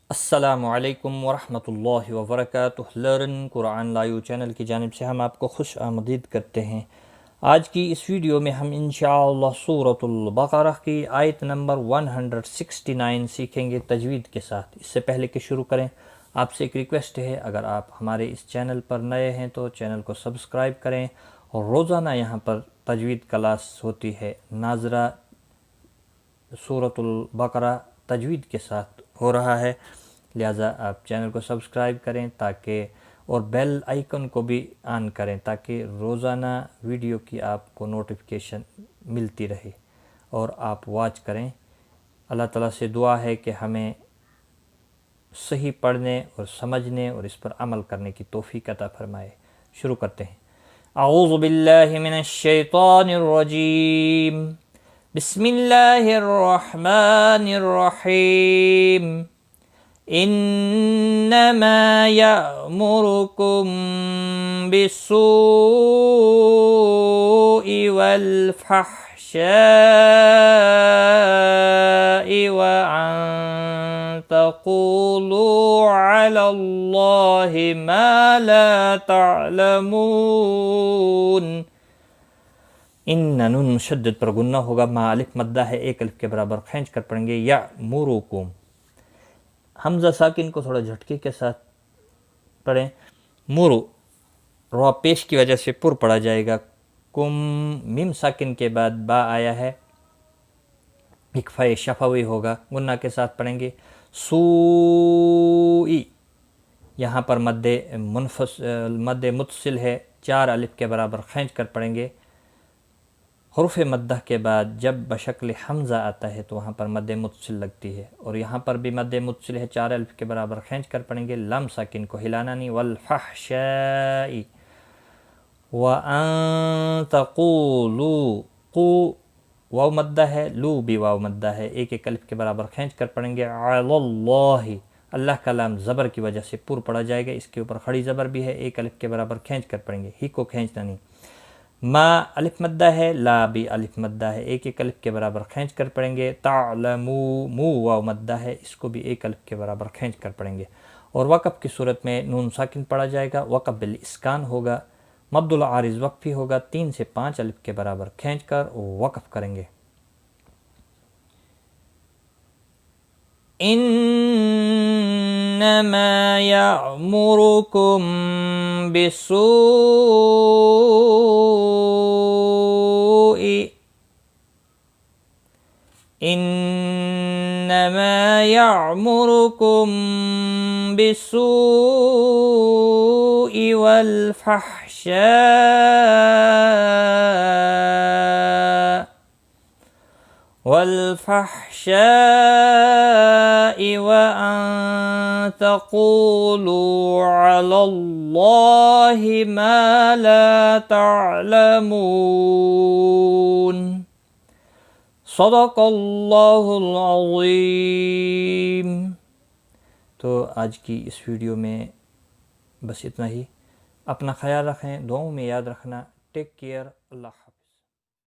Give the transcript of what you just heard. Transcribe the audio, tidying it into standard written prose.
السلام علیکم ورحمۃ اللہ وبرکاتہ۔ لرن قرآن لائیو چینل کی جانب سے ہم آپ کو خوش آمدید کرتے ہیں۔ آج کی اس ویڈیو میں ہم انشاءاللہ سورۃ البقرہ کی آیت نمبر 169 سیکھیں گے تجوید کے ساتھ۔ اس سے پہلے کہ شروع کریں، آپ سے ایک ریکویسٹ ہے، اگر آپ ہمارے اس چینل پر نئے ہیں تو چینل کو سبسکرائب کریں، اور روزانہ یہاں پر تجوید کلاس ہوتی ہے۔ ناظرہ سورۃ البقرہ تجوید کے ساتھ ہو رہا ہے، لہٰذا آپ چینل کو سبسکرائب کریں تاکہ اور بیل آئیکن کو بھی آن کریں تاکہ روزانہ ویڈیو کی آپ کو نوٹیفیکیشن ملتی رہے اور آپ واچ کریں۔ اللہ تعالیٰ سے دعا ہے کہ ہمیں صحیح پڑھنے اور سمجھنے اور اس پر عمل کرنے کی توفیق عطا فرمائے۔ شروع کرتے ہیں۔ اعوذ باللہ من الشیطان الرجیم، بسم اللہ الرحمن الرحیم۔ انما یأمرکم بالسوء والفحشاء وان تقولوا علی اللہ ما لا تعلمون۔ ان نون مشدد پر گنہ ہوگا، ما الف مدہ ہے، ایک الف کے برابر کھینچ کر پڑھیں گے۔ یأمرکم، حمزہ ساکن کو تھوڑا جھٹکے کے ساتھ پڑھیں۔ مرو رو پیش کی وجہ سے پر پڑھا جائے گا۔ کم میم ساکن کے بعد با آیا ہے، اکفائے شفوی ہوگا، گنہ کے ساتھ پڑھیں گے۔ سوئی، یہاں پر مد متصل ہے، 4 الف کے برابر کھینچ کر پڑھیں گے۔ حروف مدہ کے بعد جب بشکل حمزہ آتا ہے تو وہاں پر مد متصل لگتی ہے، اور یہاں پر بھی مد متصل ہے، 4 الف کے برابر کھینچ کر پڑھیں گے۔ لام ساکن کو ہلانا نہیں۔ والفحشاء وان تقولوا، قو واو مدہ ہے، لو بھی واو مدہ ہے، ایک ایک الف کے برابر کھینچ کر پڑھیں گے۔ علی اللہ، اللہ کا لام زبر کی وجہ سے پر پڑا جائے گا، اس کے اوپر کھڑی زبر بھی ہے، ایک الف کے برابر کھینچ کر پڑھیں گے، ہی کو کھینچنا نہیں۔ ما الف مدہ ہے، لا بھی الف مدہ ہے، ایک ایک الف کے برابر کھینچ کر پڑھیں گے۔ تعلمو، مو واو مدہ ہے، اس کو بھی ایک الف کے برابر کھینچ کر پڑھیں گے۔ اور وقف کی صورت میں نون ساکن پڑھا جائے گا، وقف بالاسکان ہوگا، مد العارض وقفی ہوگا، 3 سے 5 الف کے برابر کھینچ کر وقف کریں گے۔ انما یأمرکم بالسوء، انما یأمرکم بالسوء والفحشاء وأن تقولوا على الله ما لا تعلمون۔ صدق اللہ العظیم۔ تو آج کی اس ویڈیو میں بس اتنا ہی۔ اپنا خیال رکھیں، دعاؤں میں یاد رکھنا۔ ٹیک کیئر، اللہ حافظ۔